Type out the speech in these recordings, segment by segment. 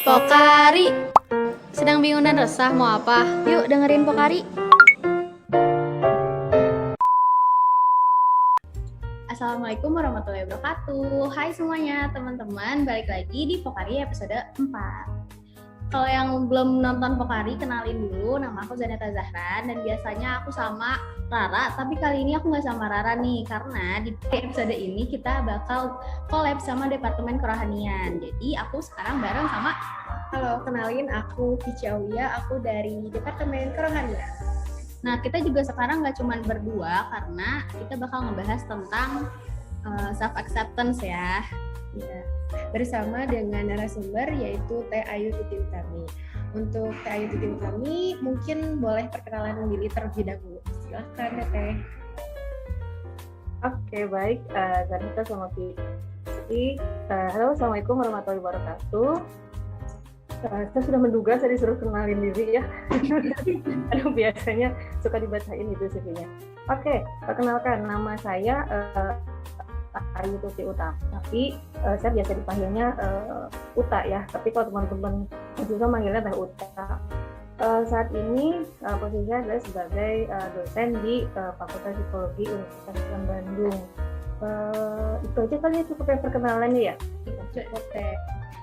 Pokari. Sedang bingung dan resah mau apa? Yuk dengerin Pokari. Assalamualaikum warahmatullahi wabarakatuh. Hai semuanya teman-teman, balik lagi di Pokari episode 4. Kalau yang belum nonton Pokari, kenalin dulu, nama aku Zaneta Zahran dan biasanya aku sama Rara, tapi kali ini aku nggak sama Rara nih, karena di episode ini kita bakal collab sama Departemen Kerohanian. Jadi aku sekarang bareng sama, halo, kenalin aku Vici Aulia, aku dari Departemen Kerohanian. Nah kita juga sekarang nggak cuma berdua, karena kita bakal ngebahas tentang self-acceptance ya. Ya, bersama dengan narasumber yaitu Teh Ayu Tuti Utami. Untuk Teh Ayu Tuti Utami mungkin boleh perkenalan diri terlebih dahulu. Silahkan Teh. Oke, baik. Zanita sama Vici. Halo, Assalamualaikum warahmatullahi wabarakatuh. Saya sudah menduga saya disuruh kenalin diri ya. Aduh, biasanya suka dibacain itu CV-nya. Oke, perkenalkan, nama saya Ayu Tuti Utami. Tapi saya biasa dipanggilnya Uta ya. Tapi kalau teman-teman juga manggilnya Teh Uta. Saat ini posisinya adalah sebagai dosen di Fakultas Psikologi Universitas Islam Bandung. Itu aja kali ya, cukup ya perkenalannya ya. Cukup Teh.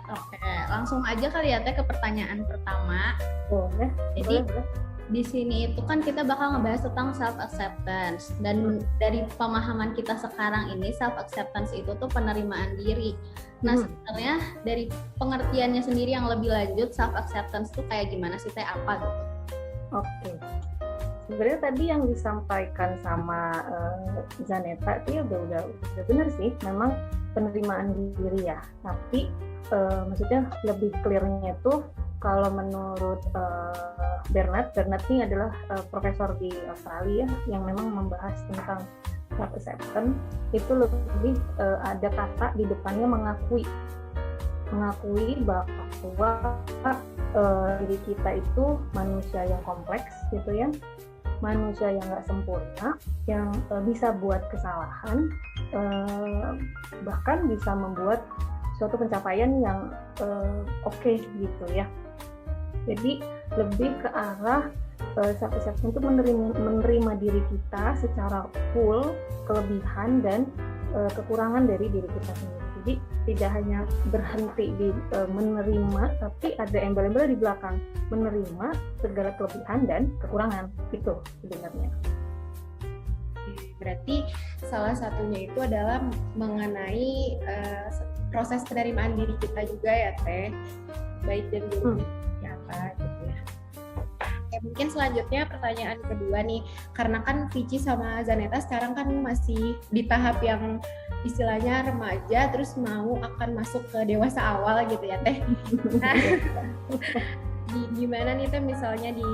Oke, langsung aja kali ya Teh ke pertanyaan pertama. Boleh. Jadi boleh. di sini itu kan kita bakal ngebahas tentang self acceptance, dan dari pemahaman kita sekarang ini self acceptance itu tuh penerimaan diri. Nah sebenarnya dari pengertiannya sendiri yang lebih lanjut, self acceptance tuh kayak gimana sih Teh, apa gitu? Oke. Sebenarnya tadi yang disampaikan sama Zaneta itu ya udah benar sih, memang penerimaan diri ya. Tapi maksudnya lebih clear-nya tuh kalau menurut Bernard ini adalah profesor di Australia yang memang membahas tentang self acceptance, itu lebih ada kata di depannya mengakui bahwa diri kita itu manusia yang kompleks gitu ya, manusia yang nggak sempurna, yang bisa buat kesalahan, bahkan bisa membuat suatu pencapaian yang oke gitu ya. Jadi lebih ke arah self acceptance itu menerima diri kita secara full, kelebihan dan kekurangan dari diri kita sendiri. Jadi tidak hanya berhenti di menerima, tapi ada embel-embel di belakang, menerima segala kelebihan dan kekurangan. Itu sebenarnya. Berarti salah satunya itu adalah mengenai proses penerimaan diri kita juga ya Teh, baik dan buruk apa gitu ya. Mungkin selanjutnya pertanyaan kedua nih, karena kan Vici sama Zaneta sekarang kan masih di tahap yang istilahnya remaja, terus mau akan masuk ke dewasa awal gitu ya Teh. Nah, gimana nih Teh misalnya di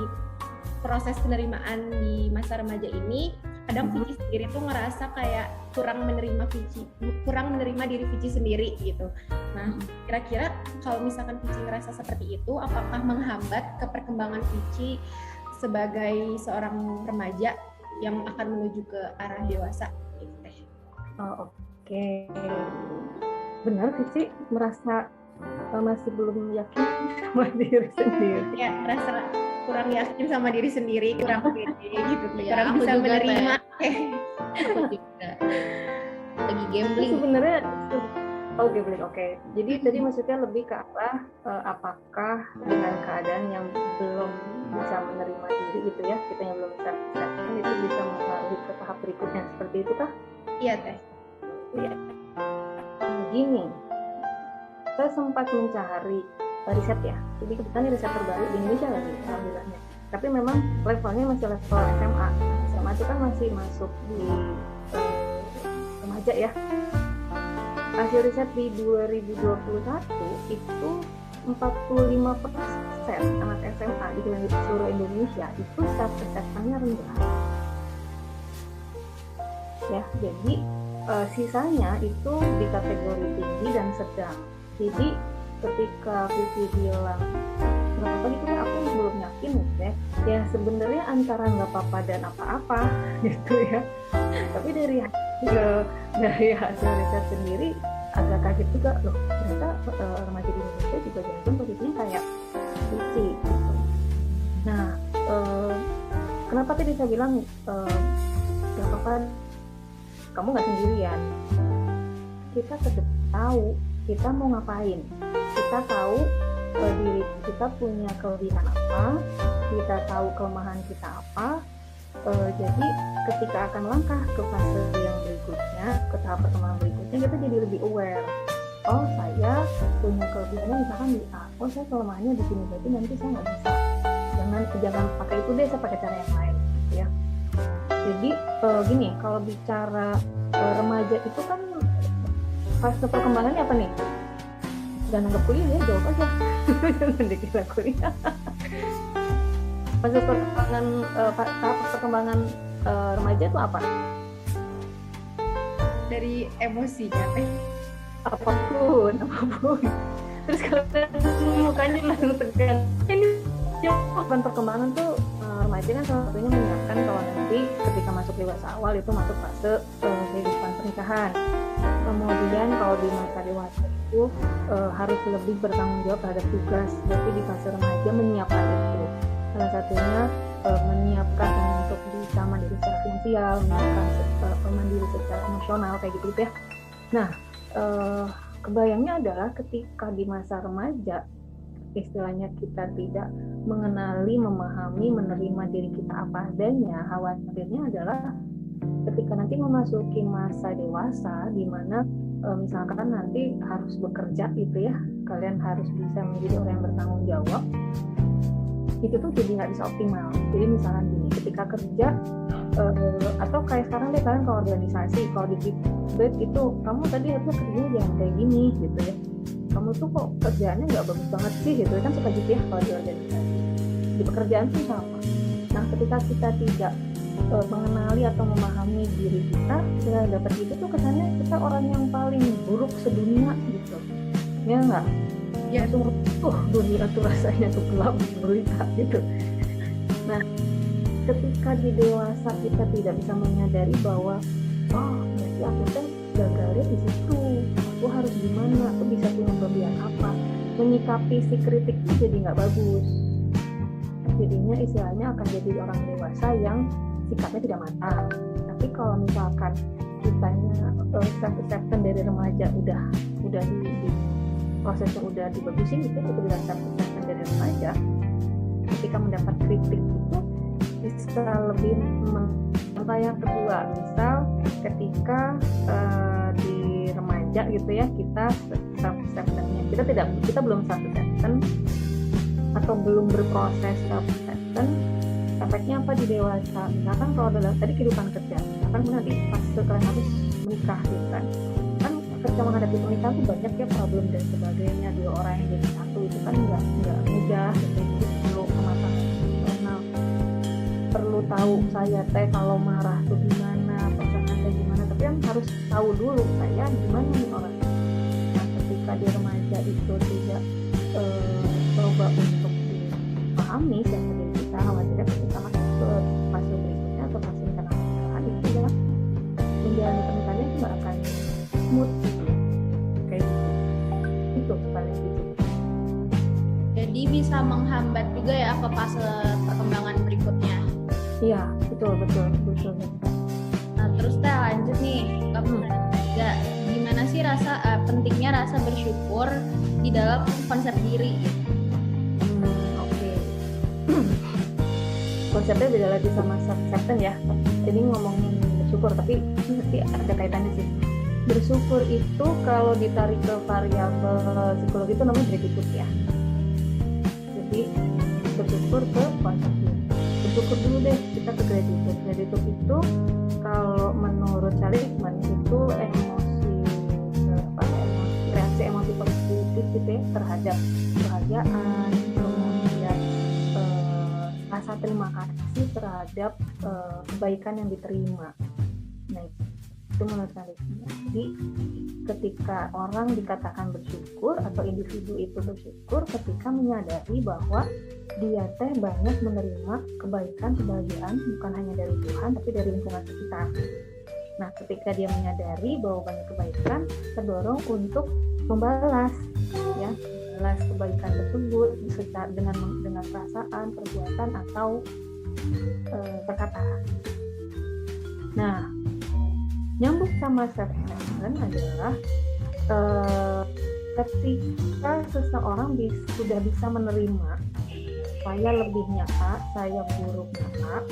proses penerimaan di masa remaja ini, kadang Vici sendiri tuh ngerasa kayak kurang menerima diri Vici sendiri gitu. Nah, kira-kira kalau misalkan Vici ngerasa seperti itu, apakah menghambat ke perkembangan Vici sebagai seorang remaja yang akan menuju ke arah dewasa gitu Teh? Oke. Benar Vici merasa masih belum yakin sama diri sendiri. Ya, merasa kurang yakin sama diri sendiri, kurang pede gitu, Ya, kurang bisa menerima. Aku juga lagi gambling. Sebenarnya gambling. Oke. Jadi tadi maksudnya lebih ke arah apakah dengan keadaan yang belum bisa menerima diri gitu ya, kita yang belum bisa acceptance itu bisa mempengaruhi ke tahap berikutnya, seperti itu kah? Iya Teh. Iya. Begini, saya sempat mencari riset ya. Jadi kebetulan riset terbaru di Indonesia lagi, alhamdulillahnya. Tapi memang levelnya masih level SMA. SMA itu kan masih masuk di remaja ya. Hasil riset di 2021 itu 45% anak SMA di seluruh Indonesia itu self acceptance-nya rendah. Ya, jadi sisanya itu di kategori tinggi dan sedang. Jadi ketika Vivi bilang nggak apa-apa gitu ya, aku belum yakin ya sebenarnya antara nggak apa-apa dan apa-apa gitu ya. Tapi dari hasil riset sendiri agak kaget juga loh, ternyata remaja di Indonesia juga jantung posisinya kayak fisik gitu. Nah, kenapa tadi saya bilang gak apa-apa kamu nggak sendirian, kita tetap tahu kita mau ngapain, kita tahu diri kita punya kelebihan apa, kita tahu kelemahan kita apa. Jadi ketika akan langkah ke fase yang berikutnya, ke tahap perkembangan berikutnya, kita jadi lebih aware. Oh, saya punya kelebihannya misalkan di A. Oh, saya kelemahannya di sini, berarti nanti saya nggak bisa. Jangan pakai itu deh, saya pakai cara yang lain, gitu ya. Jadi gini, kalau bicara remaja itu kan fase perkembangannya apa nih? Dan anggap kuliah ya, jawab aja. Jangan dikira kuliah. Fase perkembangan tahap perkembangan remaja itu apa? Dari emosinya teh. Apapun. Terus kalau mukanya langsung tegang. Ini jawaban perkembangan tuh remaja kan salah satunya menyiapkan kalau nanti ketika masuk dewasa awal itu masuk fase kehidupan pernikahan. Kemudian kalau di masa dewasa itu harus lebih bertanggung jawab terhadap tugas. Jadi di fase remaja menyiapkan itu. Salah satunya menyiapkan untuk bisa mandiri secara finansial, menyiapkan mandiri secara emosional kayak gitu ya. Nah, kebayangnya adalah ketika di masa remaja, istilahnya kita tidak mengenali, memahami, menerima diri kita apa adanya, khawatirnya adalah ketika nanti memasuki masa dewasa, di mana misalkan nanti harus bekerja gitu ya, kalian harus bisa menjadi orang yang bertanggung jawab, itu tuh jadi nggak bisa optimal. Jadi misalkan gini, ketika kerja atau kayak sekarang deh kalian ke organisasi, kalau di feedback itu kamu tadi harusnya kerjanya jangan kayak gini gitu ya, kamu tuh kok kerjaannya nggak bagus banget sih gitu kan, suka gitu ya kalau di organisasi. Di pekerjaan pun sama. Nah, ketika kita tidak mengenali atau memahami diri kita dapat itu tuh kesannya kita orang yang paling buruk sedunia gitu ya nggak? Ya dunia tuh rasanya tuh gelap gulita gitu. Nah, ketika di dewasa kita tidak bisa menyadari bahwa berarti aku kan gagalnya di situ, aku harus gimana, aku bisa punya kelebihan apa, menyikapi si kritik itu jadi nggak bagus. Jadinya istilahnya akan jadi orang dewasa yang sikapnya tidak matang. Tapi kalau misalkan kitanya self-acceptance dari remaja udah di prosesnya udah dibagusin, itu udah self-acceptance dari remaja, ketika mendapat kritik itu bisa lebih apa yang kedua, misal ketika di remaja gitu ya, kita self-acceptance-nya kita belum self-acceptance atau belum berproses self-acceptance, efeknya apa di dewasa? Misalkan kalau dalam tadi kehidupan kerja, misalkan nanti pas kalian harus menikah gitu kan ketika menghadapi pernikahan tuh banyak ya problem dan sebagainya, dua orang yang jadi satu itu kan nggak mudah gitu, jadi perlu kematangan emosional, perlu tahu saya teh kalau marah tuh gimana, pasangan saya gimana, tapi kan harus tahu dulu saya gimana nih orang. Nah, ketika di remaja itu tidak coba untuk dipahami siapa diri kita, khawatirnya ketika masuk ke fase berikutnya atau fase pernikahan itu adalah menjalani pernikahannya itu nggak akan smooth kayak gitu. Itu paling gitu. Jadi bisa menghambat juga ya ke fase perkembangan berikutnya. Iya, betul. Nah, terus teh lanjut nih ke ketiga. Gimana sih pentingnya rasa bersyukur di dalam konsep diri gitu? Oke. Konsepnya beda lagi sama self-acceptance ya. Jadi ngomongin bersyukur, tapi nanti ada kaitannya sih. Bersyukur itu kalau ditarik ke variabel psikologi itu namanya gratitude ya. Jadi bersyukur ke konsep diri. Bersyukur dulu deh kita ke gratitude. Gratitude itu kalau menurut Seligman itu reaksi emosi positif gitu ya terhadap kebahagiaan, kemudian rasa terima kasih terhadap kebaikan yang diterima. Nah, itu menurut Seligman. Jadi ketika orang dikatakan bersyukur atau individu itu bersyukur ketika menyadari bahwa dia teh banyak menerima kebaikan, kebahagiaan bukan hanya dari Tuhan tapi dari lingkungan sekitar. Nah, ketika dia menyadari bahwa banyak kebaikan, terdorong untuk membalas, ya, membalas kebaikan tersebut secara dengan perasaan, perbuatan atau perkataan. Nah, nyambung sama self-assessment adalah ketika seseorang sudah bisa menerima saya lebihnya A, saya buruknya A,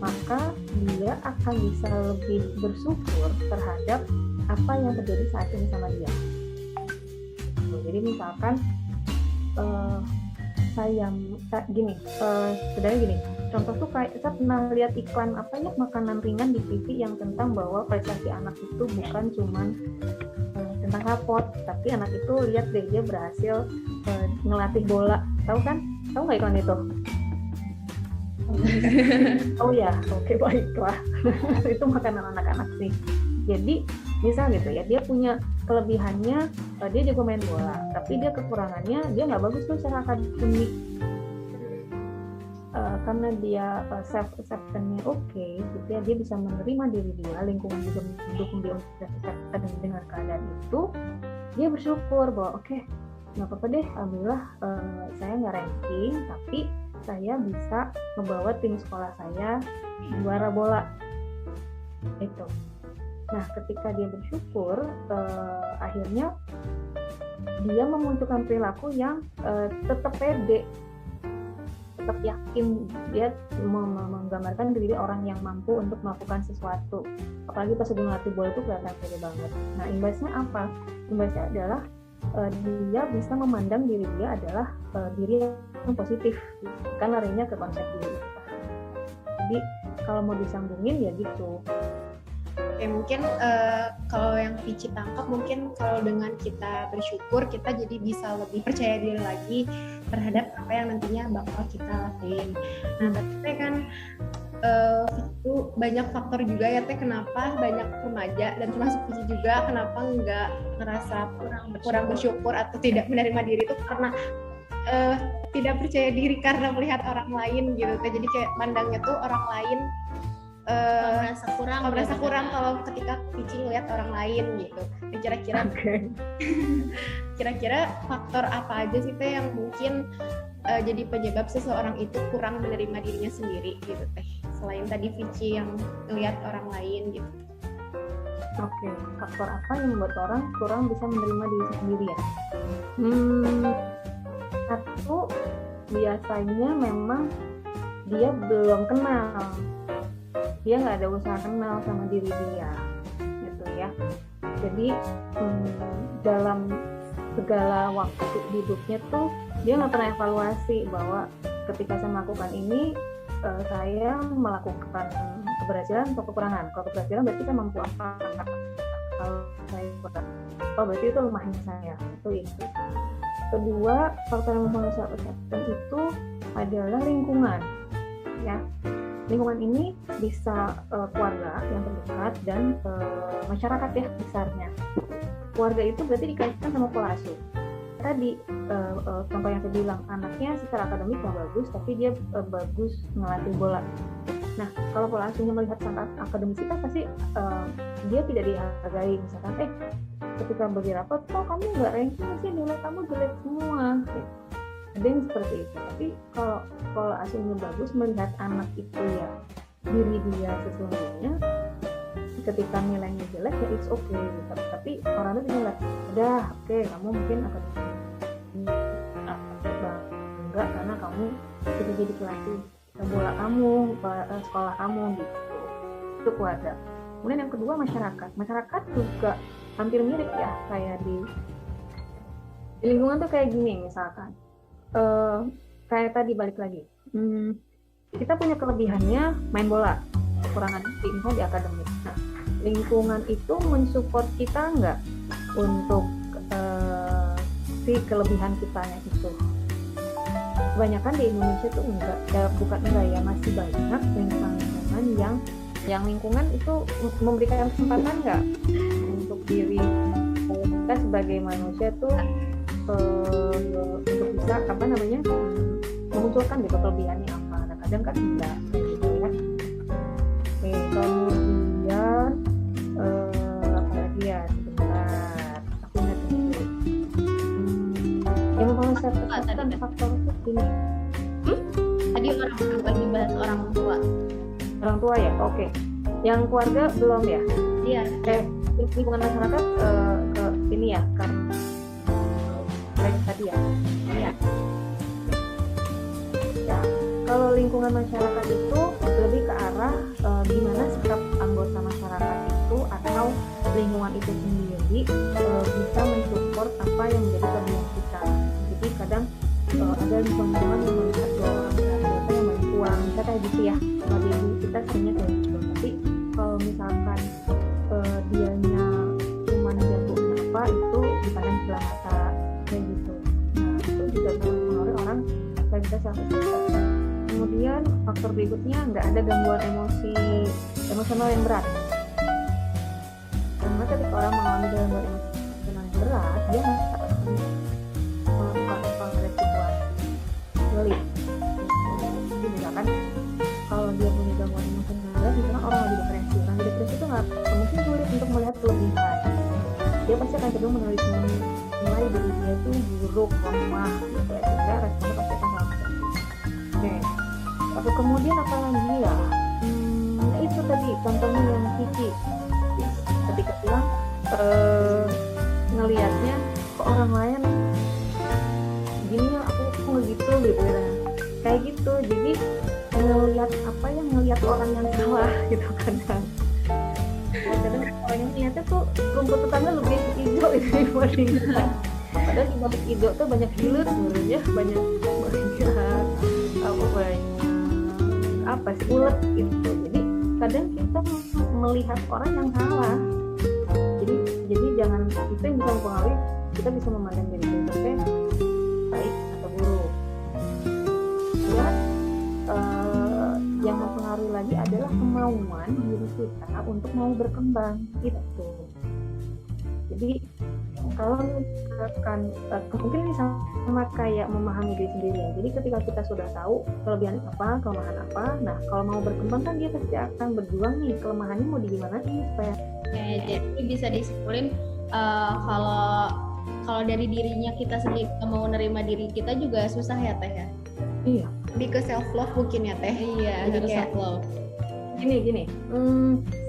maka dia akan bisa lebih bersyukur terhadap apa yang terjadi saat ini sama dia. Jadi misalkan sebenarnya gini, contoh tuh kayak saya pernah lihat iklan makanan ringan di TV yang tentang bahwa prestasi anak itu bukan cuman tentang rapot, tapi anak itu lihat deh dia berhasil ngelatih bola, tahu nggak iklan itu? Oh ya, oke, baiklah. Itu makanan anak-anak sih. Jadi misal gitu ya, dia punya kelebihannya, dia jago main bola, tapi dia kekurangannya dia nggak bagus tuh secara akademik. Karena dia self-acceptance-nya oke, gitu ya, dia bisa menerima diri dia, lingkungan juga mendukung dia untuk self-acceptance dengan keadaan itu, dia bersyukur bahwa oke, nggak apa-apa deh, alhamdulillah saya nggak ranking, tapi saya bisa membawa tim sekolah saya juara bola. Itu. Nah, ketika dia bersyukur, akhirnya dia memunculkan perilaku yang tetap pede, tetap yakin, dia menggambarkan diri orang yang mampu untuk melakukan sesuatu. Apalagi pas sedang melatih bola itu kelihatan pede banget. Nah, imbasnya apa? Imbasnya adalah dia bisa memandang diri dia adalah diri yang positif, kan larinya ke konsep diri. Jadi kalau mau disambungin ya gitu. Oke, mungkin kalau yang Vici tangkap, mungkin kalau dengan kita bersyukur, kita jadi bisa lebih percaya diri lagi terhadap apa yang nantinya bakal kita lakuin. Nah, tapi kan itu banyak faktor juga ya Teh, kenapa banyak remaja dan termasuk Vici juga kenapa nggak ngerasa kurang bersyukur atau tidak menerima diri itu karena tidak percaya diri karena melihat orang lain gitu Teh. Jadi kayak pandangnya tuh orang lain merasa kurang kalau ketika Vici ngelihat orang lain gitu. Kira-kira faktor apa aja sih Teh yang mungkin jadi penyebab seseorang itu kurang menerima dirinya sendiri gitu Teh, selain tadi Vici yang ngelihat orang lain gitu. Oke, faktor apa yang membuat orang kurang bisa menerima diri sendiri ya? Satu, biasanya memang dia belum kenal, dia nggak ada usaha kenal sama diri dia, gitu ya. Jadi dalam segala waktu hidupnya tuh dia nggak pernah evaluasi bahwa ketika saya melakukan ini saya melakukan keberhasilan atau kekurangan. Kalau keberhasilan berarti saya mampu apa? Kalau saya kurang, oh berarti itu lemahnya saya. Itu. Kedua, faktor yang mempengaruhi self-acceptance itu adalah lingkungan, ya. Lingkungan ini bisa keluarga yang terdekat dan masyarakat ya besarnya. Keluarga itu berarti dikaitkan sama pola asuh. Tadi contoh yang saya bilang, anaknya secara akademik nggak bagus, tapi dia bagus ngelatih bola. Nah, kalau pola asuhnya melihat sangat akademisitas, pasti dia tidak dihargai. Misalkan, ketika bagi rapot, kamu nggak ranking sih, nilai kamu jelek semua. Ada yang seperti itu. Tapi kalau pola asuhnya bagus, melihat anak itu ya diri dia sesungguhnya, ketika nilainya jelek ya it's okay gitu. Tapi orang itu bilang, udah oke, kamu mungkin akan bangga karena kamu sudah jadi pelatih bola kamu, sekolah kamu gitu. Itu keluarga. Kemudian yang kedua masyarakat juga hampir mirip ya, kayak di lingkungan tuh kayak gini misalkan. Kayak tadi balik lagi, kita punya kelebihannya main bola, kekurangan misalnya di akademik. Nah, lingkungan itu mensupport kita nggak untuk si kelebihan kitanya itu? Kebanyakan di Indonesia tuh enggak, bukan enggak ya, masih banyak lingkungan yang lingkungan itu memberikan kesempatan nggak untuk diri kita sebagai manusia tuh untuk bisa memunculkan gitu kelebihannya apa. Kadang kan enggak gitu ya. Kemudian tua tadi kan kan? faktor ini Tadi orang lagi bahas orang tua. orang tua ya. Oke. Yang keluarga belum ya? Iya. Lingkungan masyarakat ke ini ya karena baik tadi ya. Iya. Ya, kalau lingkungan masyarakat itu lebih ke arah gimana sikap anggota masyarakat itu atau lingkungan itu sendiri bisa mensupport apa yang menjadi kelebihan kita. Jadi kadang ada lingkungan yang melihat bahwa orang ternyata yang banyak uang, kita kayak gitu ya. Kalau kita seringnya kayak gitu. Tapi kalau misalkan dianya cuma jagonya apa itu dipandang sebelah mata kayak gitu. Nah itu juga mempengaruhi orang supaya bisa self-esteem. Kemudian faktor berikutnya nggak ada gangguan emosional yang berat. Karena ketika orang mengalami gangguan emosional yang berat, dia nggak akan melakukan resiko sulit. Jadi misalkan kalau dia punya gangguan emosional yang berat, misalkan orang lagi depresi. Orang lagi depresi itu nggak mungkin sulit untuk melihat kelebihan. Dia pasti akan cenderung menilai diri dia itu buruk, lemah, gitu ya. Sehingga responnya pasti akan sangat negatif. Oke. Lalu kemudian apa lagi ya? Itu tadi contohnya yang Kiki ketika bilang ngelihatnya ke orang lain gini ya aku nggak gitu ya kayak gitu. Jadi ngelihat orang yang salah gitu kadang orang yang niatnya tuh rumput tetangga lebih hijau itu dibandingkan padahal di balik hijau tuh banyak hilir sebenarnya banyak apa sih ulet gitu. Jadi kadang kita melihat orang yang salah. Jadi jangan itu yang bisa mempengaruhi kita bisa memandang diri kita baik atau buruk. Dan yang mempengaruhi lagi adalah kemauan diri kita untuk mau berkembang gitu. Jadi kalau misalkan mungkin ini sama kayak memahami diri sendiri. Jadi ketika kita sudah tahu kelebihan apa, kelemahan apa, nah kalau mau berkembang kan dia pasti akan berjuang nih kelemahannya mau digimanain supaya. Jadi bisa disimpulin kalau dari dirinya kita sendiri mau nerima diri kita juga susah ya Teh ya. Iya. Lebih ke self love mungkin ya Teh. Iya, harus self love. Gini.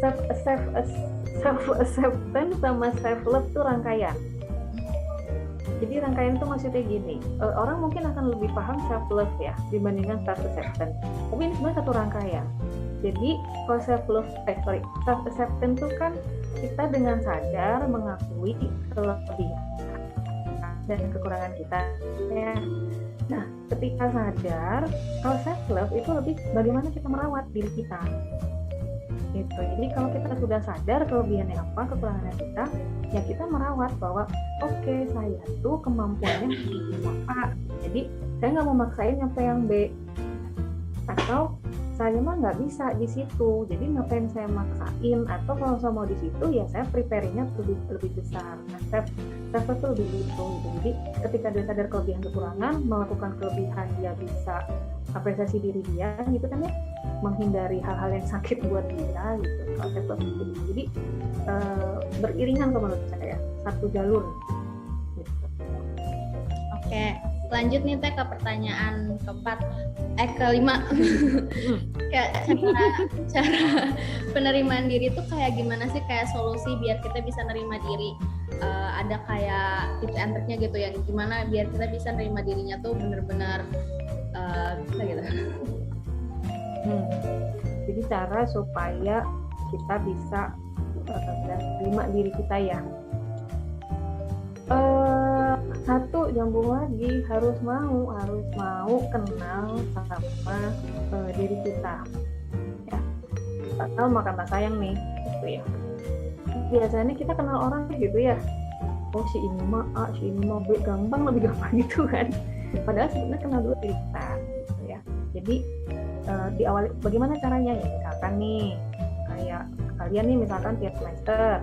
Self acceptance sama self love tuh rangkaian. Jadi rangkaian itu maksudnya gini, orang mungkin akan lebih paham self love ya dibandingkan self acceptance. Tapi ini sebenarnya satu rangkaian. Jadi kalau self acceptance itu kan kita dengan sadar mengakui kelebihan dan kekurangan kita. Ya. Nah, ketika sadar, kalau self love itu lebih bagaimana kita merawat diri kita. Gitu. Jadi kalau kita sudah sadar kelebihannya apa, kekurangannya kita, ya kita merawat bahwa oke, saya tuh kemampuannya A. Jadi saya nggak mau maksain nyampe yang B. Atau saya mah nggak bisa di situ, jadi ngapain saya maksain? Atau kalau saya mau di situ, ya saya prepare-nya lebih besar. Nah, self itu lebih gitu. Jadi ketika dia sadar kelebihan kekurangan, melakukan kelebihan dia bisa apresiasi diri dia, gitu kan ya, menghindari hal-hal yang sakit buat dia, gitu. Kalau self gitu. Jadi beriringan kalau menurut saya, satu jalur. Gitu. Oke. Lanjut nih Teh ke pertanyaan kelima. Kayak cara penerimaan diri itu kayak gimana sih, kayak solusi biar kita bisa nerima diri. Ada kayak tips and triknya gitu ya, gimana biar kita bisa nerima dirinya tuh bener-bener gitu. Jadi cara supaya kita bisa terima diri kita ya. Satu, nyambung lagi, harus mau kenal sama diri kita ya. Atau makan tak sayang nih gitu ya. Biasanya kita kenal orang gitu ya, oh si ini mah A, si ini mah B, lebih gampang gitu kan. Padahal sebenarnya kenal dulu diri kita gitu ya. Jadi di awal bagaimana caranya ya, misalkan nih kayak kalian nih misalkan tiap semester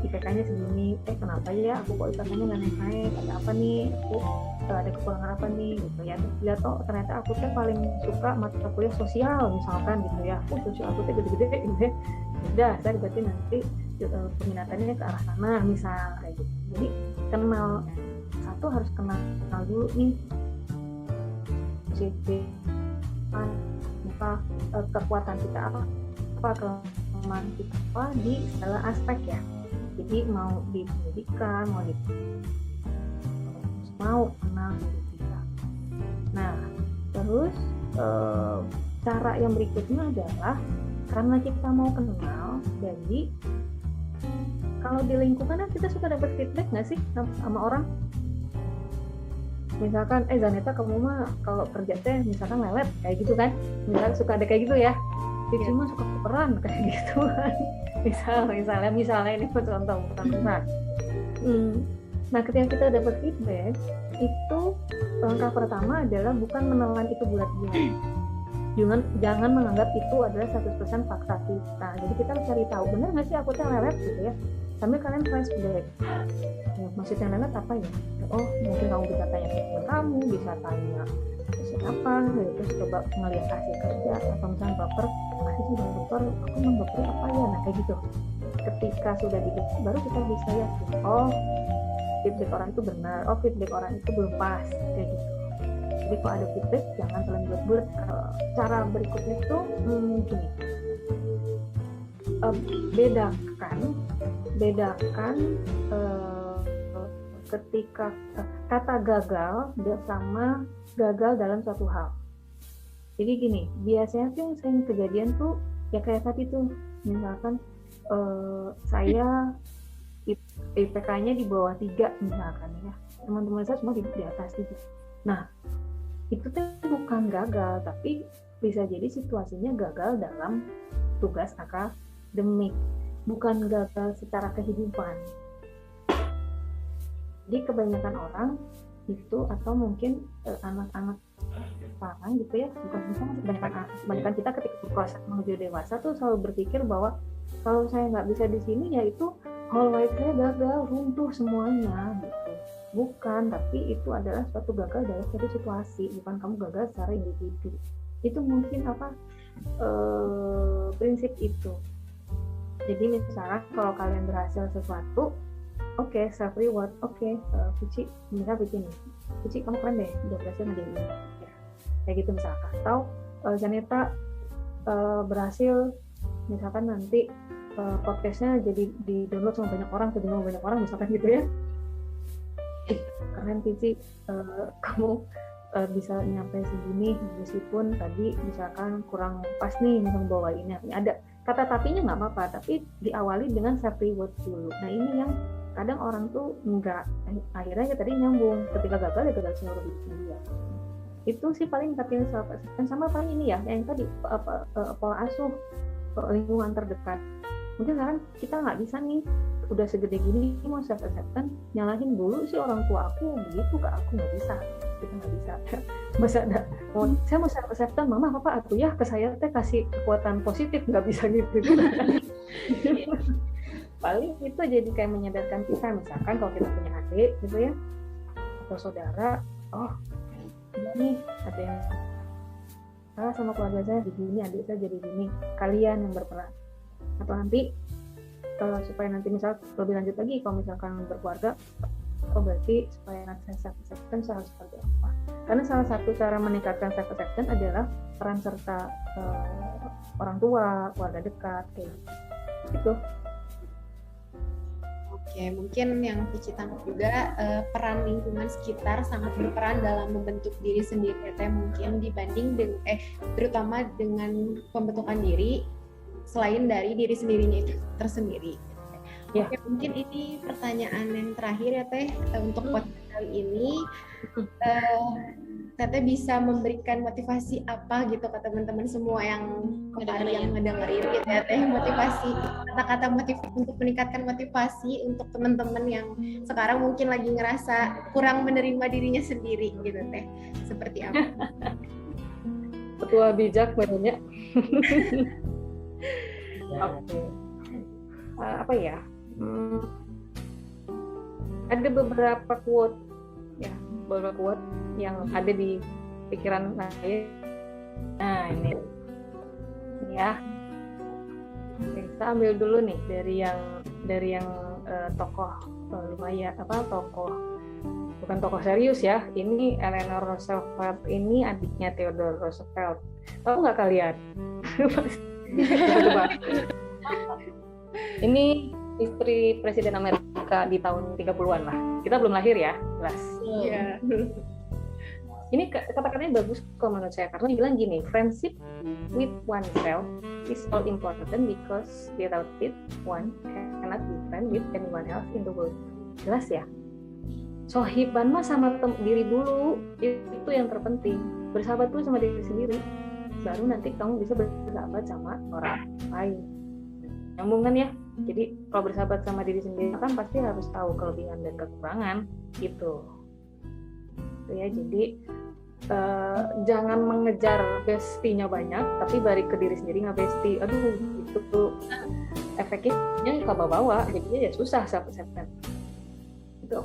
IPK-nya segini, kenapa ya aku kok IPK-nya nggak naik-naik, ada apa nih, aku ada kekurangan apa nih gitu ya. Terus lihat ternyata aku tuh paling suka mata kuliah sosial misalkan gitu ya, sosial aku tuh gede-gede gitu ya, udah saya berarti nanti peminatannya ke arah sana misal kayak gitu. Jadi kenal satu harus kenal dulu nih positif kekuatan kita apa kelemahan kita apa di segala aspek ya. Jadi mau di pendidikan, mau kenal diri kita. Nah, terus cara yang berikutnya adalah karena kita mau kenal, jadi kalau di lingkungan kita suka dapat feedback nggak sih sama orang? Misalkan, Zaneta kamu mah kalau kerja teh misalkan lelet kayak gitu kan? Misalkan suka ada kayak gitu ya. Dia cuma suka peran kayak gitu kan. Misalnya ini contoh bukan benar. Nah, ketika kita dapat feedback, itu langkah pertama adalah bukan menelan itu bulat-bulat. Jangan menganggap itu adalah 100% fakta kita. Jadi kita harus cari tahu, benar nggak sih aku tuh lelet gitu ya. Sambil kalian flashback. Ya, maksudnya lelet apa ya? Oh, mungkin kamu bisa tanya ke teman kamu, bisa tanya apa, terus coba ngelihat hasil kerja, atau misalnya baper, masih sih baper, aku emang baper apa ya? Nah, kayak gitu. Ketika sudah gitu, baru kita bisa yakin, oh, feedback orang itu benar, oh, feedback orang itu belum pas, kayak gitu. Jadi kalau ada feedback, jangan telan bulat-bulat. Cara berikutnya itu gini, bedakan ketika kata gagal sama gagal dalam suatu hal. Jadi gini, biasanya tuh yang sering kejadian tuh ya kayak tadi tuh, misalkan saya IPK-nya di bawah 3 misalkan ya, teman-teman saya semua di atas 3. Nah, itu tuh bukan gagal, tapi bisa jadi situasinya gagal dalam tugas akademik, bukan gagal secara kehidupan. Jadi kebanyakan orang itu, atau mungkin anak-anak sekarang gitu ya, kebanyakan kita ketika proses menuju dewasa tuh selalu berpikir bahwa kalau saya nggak bisa di sini ya itu whole life saya gagal, runtuh semuanya gitu. Bukan, tapi itu adalah suatu gagal dalam suatu situasi, bukan kamu gagal secara individu. Itu mungkin prinsip itu. Jadi misalnya kalau kalian berhasil sesuatu, oke, self reward, Puci, misalnya Puci nih, Puci kamu keren deh, udah berhasil menjadi ini, ya. Kayak gitu misalkan. Atau Zaneta berhasil, misalkan nanti podcastnya jadi di download sama banyak orang, misalkan gitu ya. Keren Puci, kamu bisa nyampe segini, meskipun tadi misalkan kurang pas nih, misalnya bawainnya. Ada kata tapinya nggak apa-apa, tapi diawali dengan self reward dulu. Nah ini yang kadang orang tuh enggak, akhirnya tadi nyambung, ketika gagal ya gagal seluruh hidupnya dia. Itu sih paling tapi self acceptance, sama paling ini ya yang tadi pola asuh, lingkungan terdekat. Mungkin sekarang kita nggak bisa nih, udah segede gini mau self acceptance, nyalahin dulu sih orang tua aku begitu ke aku, nggak bisa, kita nggak bisa. Masa ada saya mau self acceptance, mama papa atuh ya ke saya teh kasih kekuatan positif, nggak bisa gitu. Paling itu jadi kayak menyadarkan kita, misalkan kalau kita punya adik gitu ya, atau saudara, oh ini ada yang salah sama keluarga saya jadi gini, adik saya jadi gini, kalian yang berperan. Atau nanti supaya nanti misal lebih lanjut lagi, kalau misalkan berkeluarga, oh berarti supaya nanti saya self acceptance harus seperti apa? Karena salah satu cara meningkatkan self acceptance adalah peran serta orang tua, keluarga dekat, kayak gitu. Oke, mungkin yang Puci tangkap juga peran lingkungan sekitar sangat berperan dalam membentuk diri sendiri, mungkin dibanding terutama dengan pembentukan diri selain dari diri sendirinya itu tersendiri. Ya. Oke, mungkin ini pertanyaan yang terakhir ya Teh untuk podcast kali ini. Teteh bisa memberikan motivasi apa gitu ke teman-teman semua yang ngedengerin gitu ya Teh, motivasi, kata-kata motivasi untuk meningkatkan motivasi untuk teman-teman yang sekarang mungkin lagi ngerasa kurang menerima dirinya sendiri gitu Teh, seperti apa? Ketua bijak banyak. Oke. Apa ya? Ada beberapa quote yang ada di pikiran saya. Nah ini ya, kita ambil dulu nih dari yang tokoh lumayan tokoh bukan tokoh serius ya. Ini Eleanor Roosevelt ini adiknya Theodore Roosevelt. Tahu nggak kalian? Coba. Ini istri Presiden Amerika di tahun 30-an lah. Kita belum lahir ya, jelas. Iya. Ini kata-katanya bagus kalau menurut saya, karena bilang gini, friendship with oneself is all important because without it one cannot be friend with anyone else in the world. Jelas ya? Sohiban mah sama diri dulu, itu yang terpenting. Bersahabat dulu sama diri sendiri, baru nanti kamu bisa bersahabat sama orang lain. Nyambung kan ya? Jadi kalau bersahabat sama diri sendiri kan pasti harus tahu kelebihan dan kekurangan gitu. Itu ya, jadi jangan mengejar bestie-nya banyak, tapi balik ke diri sendiri nggak bestie. Aduh, itu tuh efeknya ke bawah-bawah, jadinya ya susah self-acceptance. Gitu.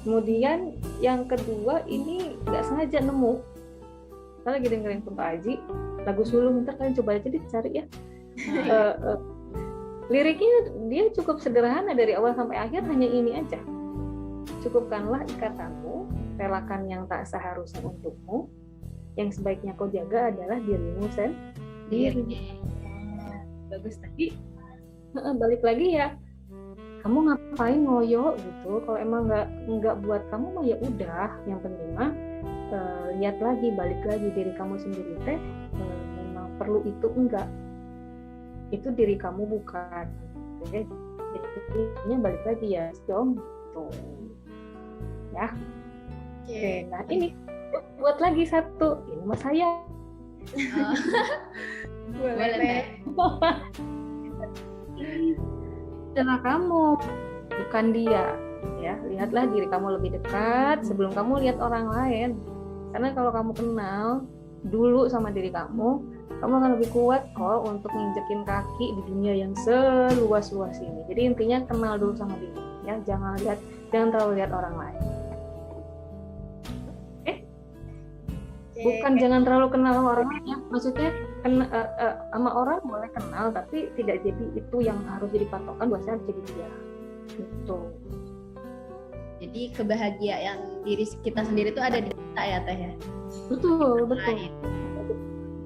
Kemudian yang kedua ini nggak sengaja nemu. Kita lagi dengerin Kunto Aji, lagu sulung, ntar kalian coba aja deh cari ya. Liriknya dia cukup sederhana dari awal sampai akhir, hanya ini aja. Cukupkanlah ikatanmu, relakan yang tak seharusnya untukmu, yang sebaiknya kau jaga adalah dirimu sendiri. Bagus tadi. Balik lagi ya, kamu ngapain ngoyo gitu? Kalau emang nggak buat kamu mah ya udah. Yang penting mah lihat lagi, balik lagi diri kamu sendiri teh memang perlu itu enggak? Itu diri kamu bukan. Jadi balik lagi ya dong gitu. Ya. Oke, nah ini buat lagi satu, ini mas saya. Boleh. Adalah kamu, bukan dia. Ya, lihatlah diri kamu lebih dekat sebelum kamu lihat orang lain. Karena kalau kamu kenal dulu sama diri kamu akan lebih kuat kok untuk nginjekin kaki di dunia yang seluas-luas ini. Jadi intinya kenal dulu sama diri, ya. Jangan terlalu lihat orang lain. Bukan jangan terlalu kenal sama orang lain ya, maksudnya sama orang boleh kenal, tapi tidak jadi itu yang harus jadi patokan buat saya jadi dia gitu. Jadi kebahagiaan diri kita sendiri itu ada di kita ya Teh ya. Betul.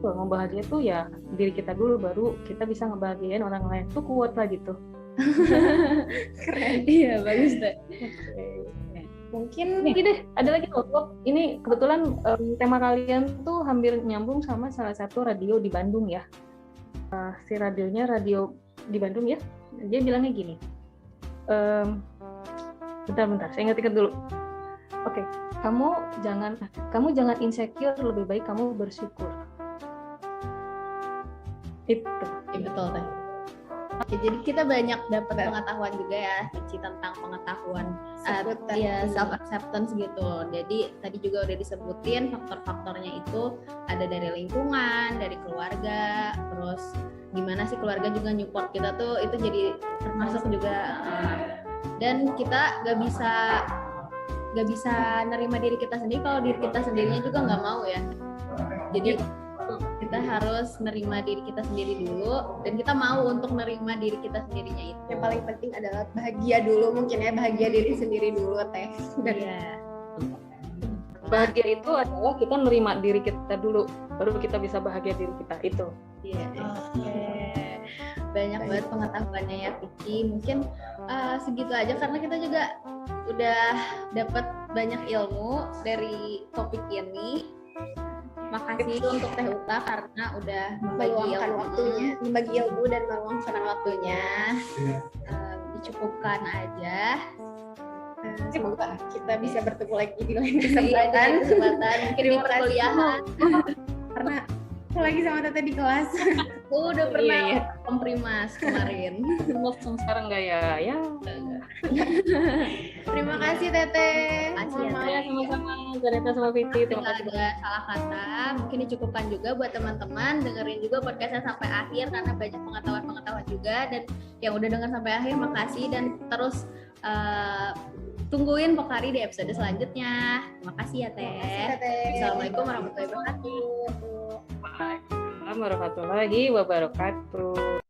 Mau bahagia tuh ya diri kita dulu, baru kita bisa ngebahagiain orang lain. Tuh kuat lah gitu. Keren. Iya, bagus Teh. Mungkin Ini deh, ada lagi loh. Ini kebetulan tema kalian tuh hampir nyambung sama salah satu radio di Bandung ya. Si radionya radio di Bandung ya. Dia bilangnya gini. Bentar, saya ingat dulu. Oke, kamu jangan insecure, lebih baik kamu bersyukur. Itu. Ya, betul Teh. Oke, jadi kita banyak dapat pengetahuan juga ya, Cici, tentang pengetahuan self acceptance gitu. Jadi tadi juga udah disebutin faktor-faktornya itu ada dari lingkungan, dari keluarga, terus gimana sih keluarga juga support kita tuh, itu jadi termasuk juga. Dan kita nggak bisa nerima diri kita sendiri kalau diri kita sendirinya juga nggak mau ya. Jadi kita harus nerima diri kita sendiri dulu, dan kita mau untuk nerima diri kita sendirinya itu. yang paling penting adalah bahagia dulu, mungkin ya, bahagia diri sendiri dulu Teh. Iya. Bahagia itu adalah kita nerima diri kita dulu, baru kita bisa bahagia diri kita itu. Iya. Banyak banget pengetahuannya ya Vicky. Mungkin segitu aja karena kita juga udah dapat banyak ilmu dari topik ini. Makasih untuk Teh Uta karena udah membagi ilmu dan meluangkan waktunya. Dicukupkan aja. Semoga kita bisa bertemu lagi di lain Kesempatan mungkin di perkuliahan. Karena aku lagi sama Teteh di kelas. Aku udah pernah komprimas kemarin. Langsung sekarang nggak ya? Ya. Terima kasih Teteh. Makasih ya Teh. Sama-sama, Zaneta sama Vicky. Terima Nggak kasih. ada salah kata, mungkin dicukupkan juga buat teman-teman dengerin juga podcastnya sampai akhir karena banyak pengetahuan juga, dan yang udah denger sampai akhir makasih, dan terus tungguin Pokari di episode selanjutnya. Makasih ya Teh. Assalamualaikum warahmatullahi wabarakatuh. Waalaikumsalam warahmatullahi wabarakatuh.